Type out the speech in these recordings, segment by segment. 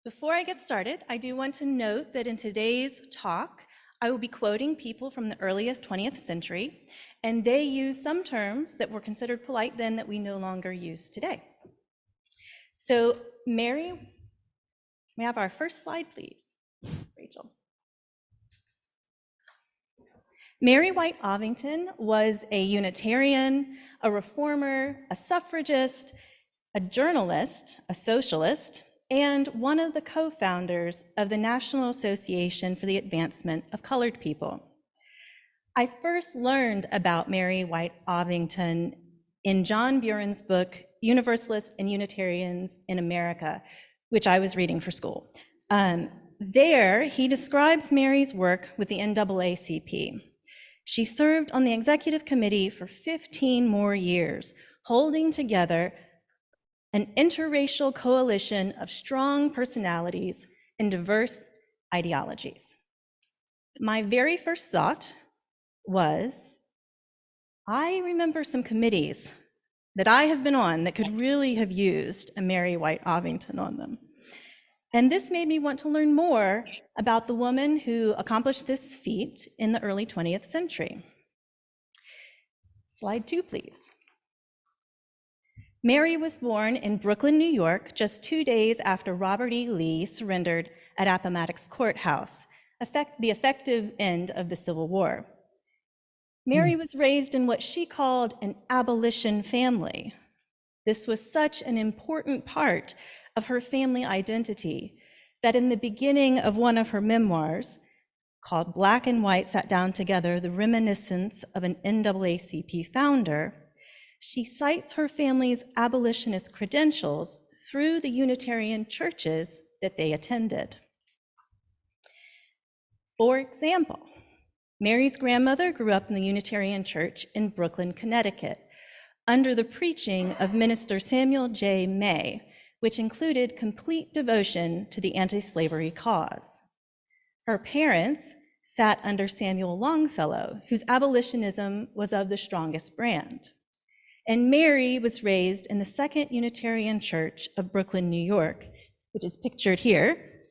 Before I get started, I do want to note that in today's talk, I will be quoting people from the earliest 20th century, and they use some terms that were considered polite then that we no longer use today. So Mary, may we have our first slide, please, Rachel? Mary White Ovington was a Unitarian, a reformer, a suffragist, a journalist, a socialist, and one of the co-founders of the National Association for the Advancement of Colored People. I first learned about Mary White Ovington in John Buren's book, Universalists and Unitarians in America, which I was reading for school. There, he describes Mary's work with the NAACP. She served on the executive committee for 15 more years, holding together an interracial coalition of strong personalities and diverse ideologies. My very first thought was, I remember some committees that I have been on that could really have used a Mary White Ovington on them. And this made me want to learn more about the woman who accomplished this feat in the early 20th century. Slide 2, please. Mary was born in Brooklyn, New York, just 2 days after Robert E. Lee surrendered at Appomattox Courthouse, the effective end of the Civil War. Mary was raised in what she called an abolition family. This was such an important part of her family identity that in the beginning of one of her memoirs, called Black and White Sat Down Together, The Reminiscence of an NAACP Founder, she cites her family's abolitionist credentials through the Unitarian churches that they attended. For example, Mary's grandmother grew up in the Unitarian Church in Brooklyn, Connecticut, under the preaching of Minister Samuel J. May, which included complete devotion to the anti-slavery cause. Her parents sat under Samuel Longfellow, whose abolitionism was of the strongest brand. And Mary was raised in the Second Unitarian Church of Brooklyn, New York, which is pictured here,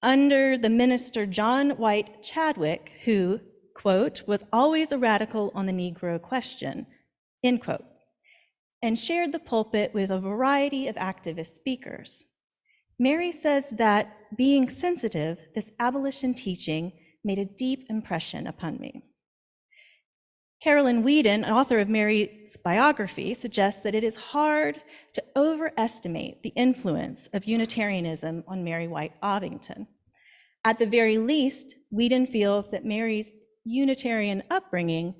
under the minister John White Chadwick, who, quote, was always a radical on the Negro question, end quote, and shared the pulpit with a variety of activist speakers. Mary says that being sensitive, this abolition teaching made a deep impression upon me. Carolyn Whedon, an author of Mary's biography, suggests that it is hard to overestimate the influence of Unitarianism on Mary White Ovington. At the very least, Whedon feels that Mary's Unitarian upbringing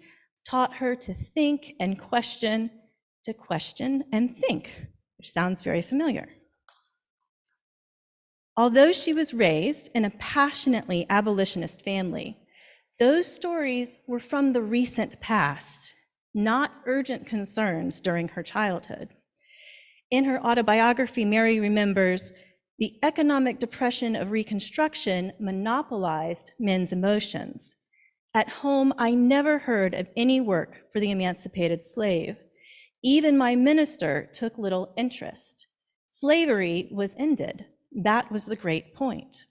taught her to think and question, to question and think, which sounds very familiar. Although she was raised in a passionately abolitionist family, those stories were from the recent past, not urgent concerns during her childhood. In her autobiography, Mary remembers, the economic depression of Reconstruction monopolized men's emotions. At home, I never heard of any work for the emancipated slave. Even my minister took little interest. Slavery was ended. That was the great point.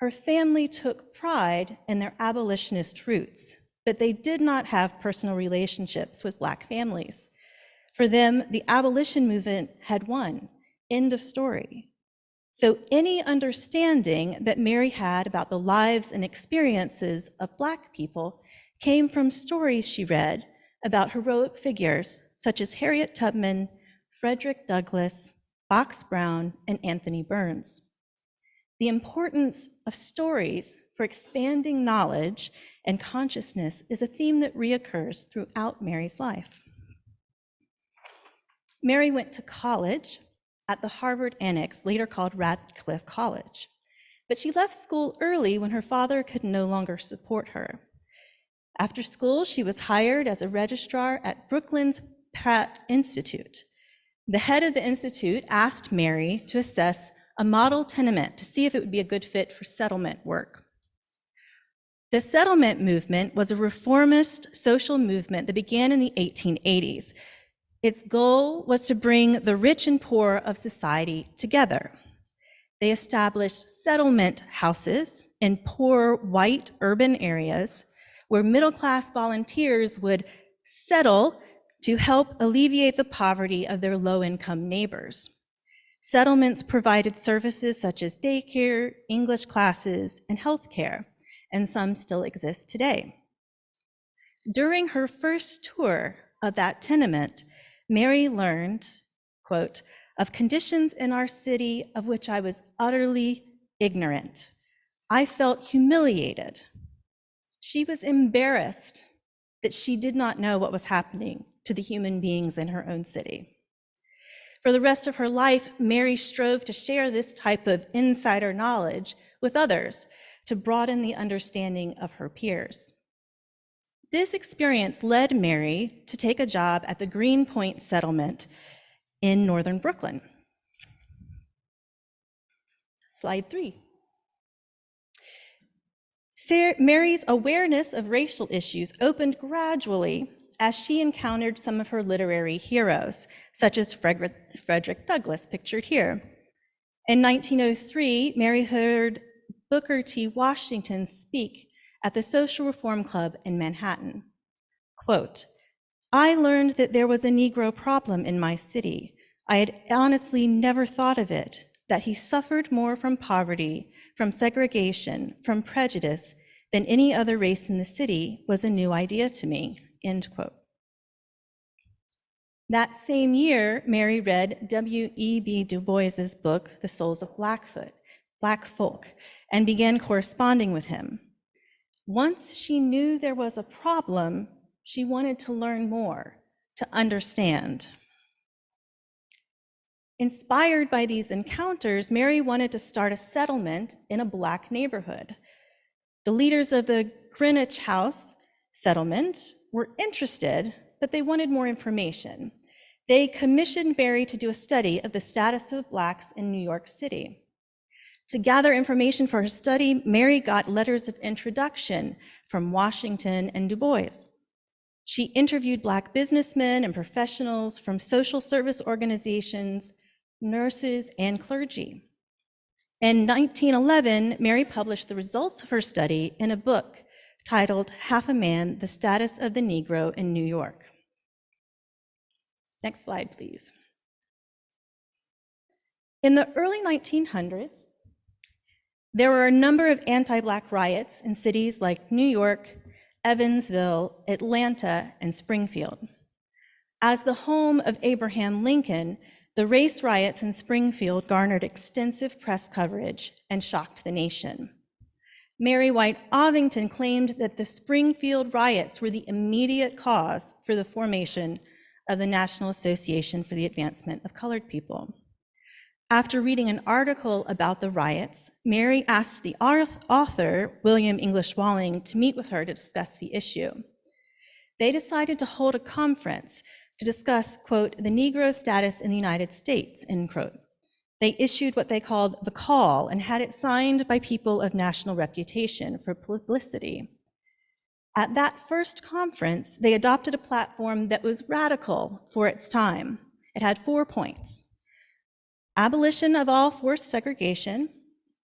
Her family took pride in their abolitionist roots, but they did not have personal relationships with Black families. For them, the abolition movement had won. End of story. So any understanding that Mary had about the lives and experiences of Black people came from stories she read about heroic figures such as Harriet Tubman, Frederick Douglass, Box Brown, and Anthony Burns. The importance of stories for expanding knowledge and consciousness is a theme that reoccurs throughout Mary's life. Mary went to college at the Harvard Annex, later called Radcliffe College, but she left school early when her father could no longer support her. After school, she was hired as a registrar at Brooklyn's Pratt Institute. The head of the institute asked Mary to assess a model tenement to see if it would be a good fit for settlement work. The settlement movement was a reformist social movement that began in the 1880s. Its goal was to bring the rich and poor of society together. They established settlement houses in poor white urban areas where middle-class volunteers would settle to help alleviate the poverty of their low-income neighbors. Settlements provided services such as daycare, English classes, and healthcare, and some still exist today. During her first tour of that tenement, Mary learned, quote, "of conditions in our city of which I was utterly ignorant. I felt humiliated." She was embarrassed that she did not know what was happening to the human beings in her own city. For the rest of her life, Mary strove to share this type of insider knowledge with others to broaden the understanding of her peers. This experience led Mary to take a job at the Greenpoint settlement in northern Brooklyn. Slide 3. Mary's awareness of racial issues opened gradually as she encountered some of her literary heroes, such as Frederick Douglass, pictured here. In 1903, Mary heard Booker T. Washington speak at the Social Reform Club in Manhattan. Quote, "I learned that there was a Negro problem in my city. I had honestly never thought of it, that he suffered more from poverty, from segregation, from prejudice than any other race in the city was a new idea to me," end quote. That same year, Mary read W.E.B. Du Bois's book, The Souls of Black Folk, and began corresponding with him. Once she knew there was a problem, she wanted to learn more, to understand. Inspired by these encounters, Mary wanted to start a settlement in a Black neighborhood. The leaders of the Greenwich House settlement were interested, but they wanted more information. They commissioned Mary to do a study of the status of Blacks in New York City. To gather information for her study, Mary got letters of introduction from Washington and Du Bois. She interviewed Black businessmen and professionals from social service organizations, nurses, and clergy. In 1911, Mary published the results of her study in a book titled Half a Man, The Status of the Negro in New York. Next slide, please. In the early 1900s, there were a number of anti-Black riots in cities like New York, Evansville, Atlanta, and Springfield. As the home of Abraham Lincoln, the race riots in Springfield garnered extensive press coverage and shocked the nation. Mary White Ovington claimed that the Springfield riots were the immediate cause for the formation of the National Association for the Advancement of Colored People. After reading an article about the riots, Mary asked the author, William English Walling, to meet with her to discuss the issue. They decided to hold a conference to discuss, quote, the Negro status in the United States, end quote. They issued what they called the call and had it signed by people of national reputation for publicity. At that first conference, they adopted a platform that was radical for its time. It had 4 points: abolition of all forced segregation,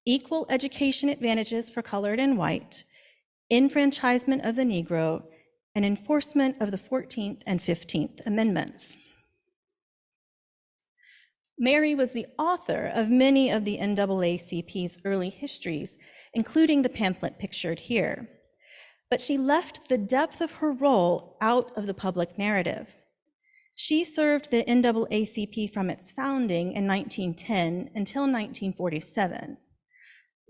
equal education advantages for colored and white, enfranchisement of the Negro, and enforcement of the 14th and 15th Amendments. Mary was the author of many of the NAACP's early histories, including the pamphlet pictured here. But she left the depth of her role out of the public narrative. She served the NAACP from its founding in 1910 until 1947.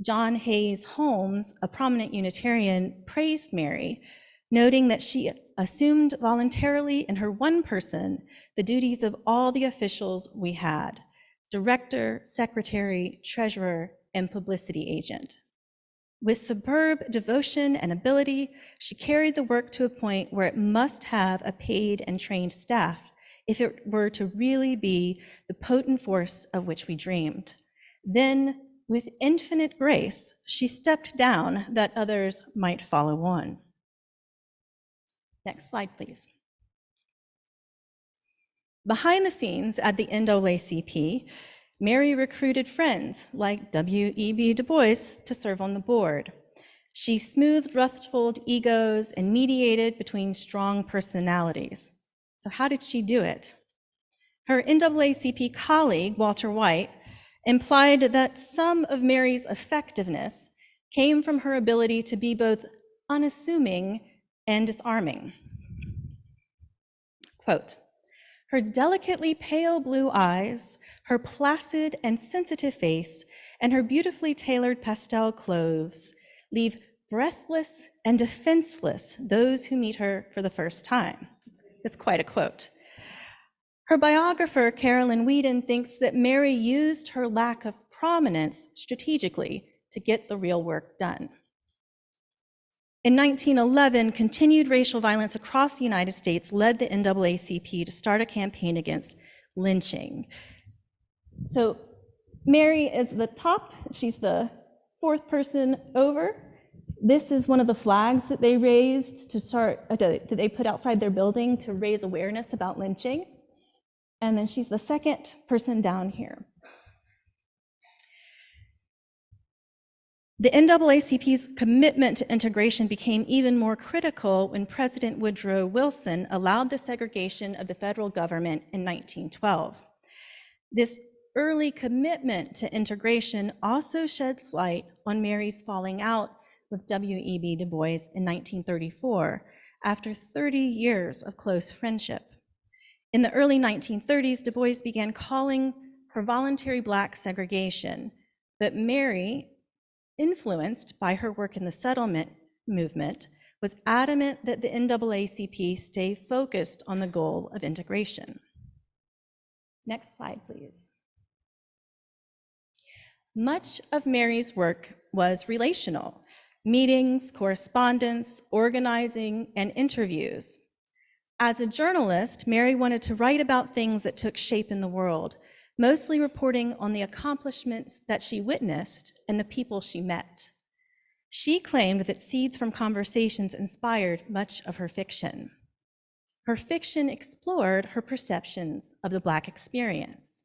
John Hayes Holmes, a prominent Unitarian, praised Mary, noting that she assumed voluntarily in her one person the duties of all the officials we had: director, secretary, treasurer, and publicity agent. With superb devotion and ability, she carried the work to a point where it must have a paid and trained staff if it were to really be the potent force of which we dreamed. Then, with infinite grace, she stepped down that others might follow on. Next slide, please. Behind the scenes at the NAACP, Mary recruited friends like W.E.B. Du Bois to serve on the board. She smoothed ruffled egos and mediated between strong personalities. So how did she do it? Her NAACP colleague, Walter White, implied that some of Mary's effectiveness came from her ability to be both unassuming and disarming. Quote, "Her delicately pale blue eyes, her placid and sensitive face, and her beautifully tailored pastel clothes leave breathless and defenseless those who meet her for the first time." It's quite a quote. Her biographer, Carolyn Whedon, thinks that Mary used her lack of prominence strategically to get the real work done. In 1911, continued racial violence across the United States led the NAACP to start a campaign against lynching. So Mary is the top, she's the fourth person over. This is one of the flags that they raised that they put outside their building to raise awareness about lynching. And then she's the second person down here. The NAACP's commitment to integration became even more critical when President Woodrow Wilson allowed the segregation of the federal government in 1912. This early commitment to integration also sheds light on Mary's falling out with W.E.B. Du Bois in 1934, after 30 years of close friendship. In the early 1930s, Du Bois began calling for voluntary Black segregation, but Mary, influenced by her work in the settlement movement, was adamant that the NAACP stay focused on the goal of integration. Next slide, please. Much of Mary's work was relational: meetings, correspondence, organizing, and interviews. As a journalist, Mary wanted to write about things that took shape in the world, mostly reporting on the accomplishments that she witnessed and the people she met. She claimed that seeds from conversations inspired much of her fiction. Her fiction explored her perceptions of the Black experience.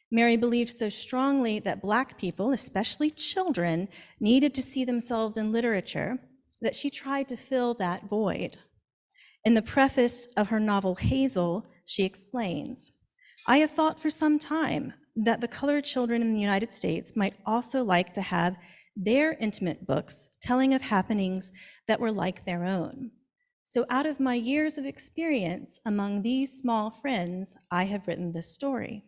Mary believed so strongly that Black people, especially children, needed to see themselves in literature that she tried to fill that void. In the preface of her novel Hazel, she explains, "I have thought for some time that the colored children in the United States might also like to have their intimate books telling of happenings that were like their own. So out of my years of experience among these small friends, I have written this story."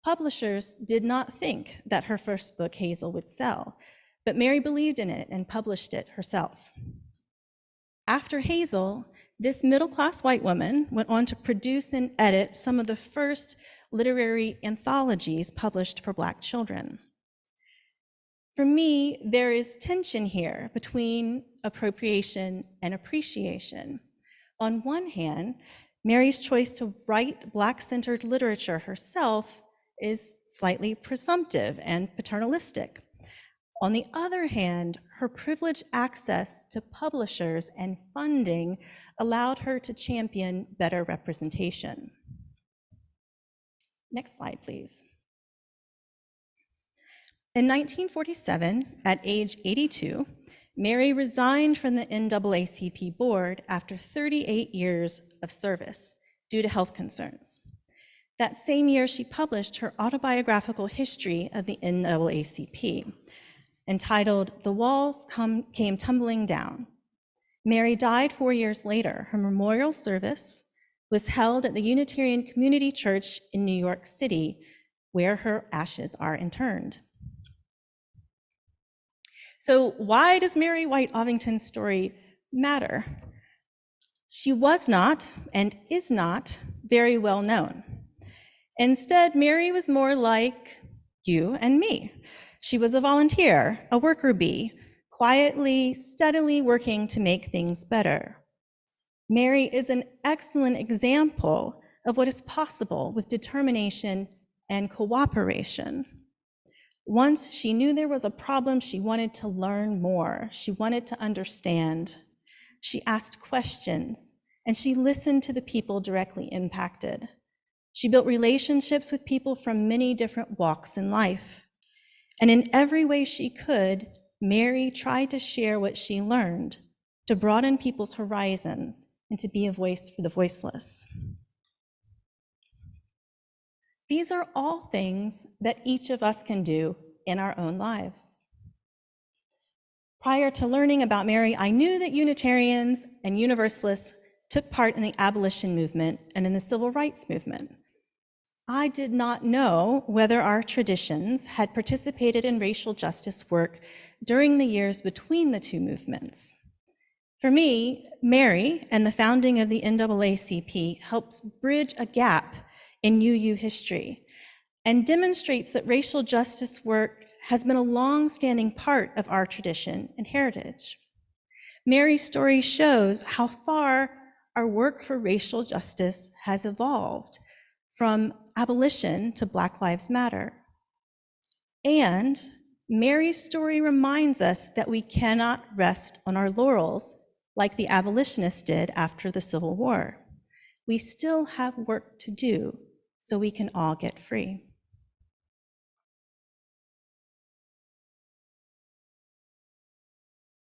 Publishers did not think that her first book, Hazel, would sell, but Mary believed in it and published it herself. After Hazel, this middle-class white woman went on to produce and edit some of the first literary anthologies published for Black children. For me, there is tension here between appropriation and appreciation. On one hand, Mary's choice to write Black-centered literature herself is slightly presumptive and paternalistic. On the other hand, her privileged access to publishers and funding allowed her to champion better representation. Next slide, please. In 1947, at age 82, Mary resigned from the NAACP board after 38 years of service due to health concerns. That same year, she published her autobiographical history of the NAACP, entitled "The Walls Came Tumbling Down." Mary died 4 years later. Her memorial service was held at the Unitarian Community Church in New York City, where her ashes are interned. So why does Mary White Ovington's story matter? She was not and is not very well known. Instead, Mary was more like you and me. She was a volunteer, a worker bee, quietly, steadily working to make things better. Mary is an excellent example of what is possible with determination and cooperation. Once she knew there was a problem, she wanted to learn more. She wanted to understand. She asked questions, and she listened to the people directly impacted. She built relationships with people from many different walks in life. And in every way she could, Mary tried to share what she learned, to broaden people's horizons and to be a voice for the voiceless. These are all things that each of us can do in our own lives. Prior to learning about Mary, I knew that Unitarians and Universalists took part in the abolition movement and in the civil rights movement. I did not know whether our traditions had participated in racial justice work during the years between the two movements. For me, Mary and the founding of the NAACP helps bridge a gap in UU history and demonstrates that racial justice work has been a long-standing part of our tradition and heritage. Mary's story shows how far our work for racial justice has evolved, from abolition to Black Lives Matter. And Mary's story reminds us that we cannot rest on our laurels like the abolitionists did after the Civil War. We still have work to do so we can all get free.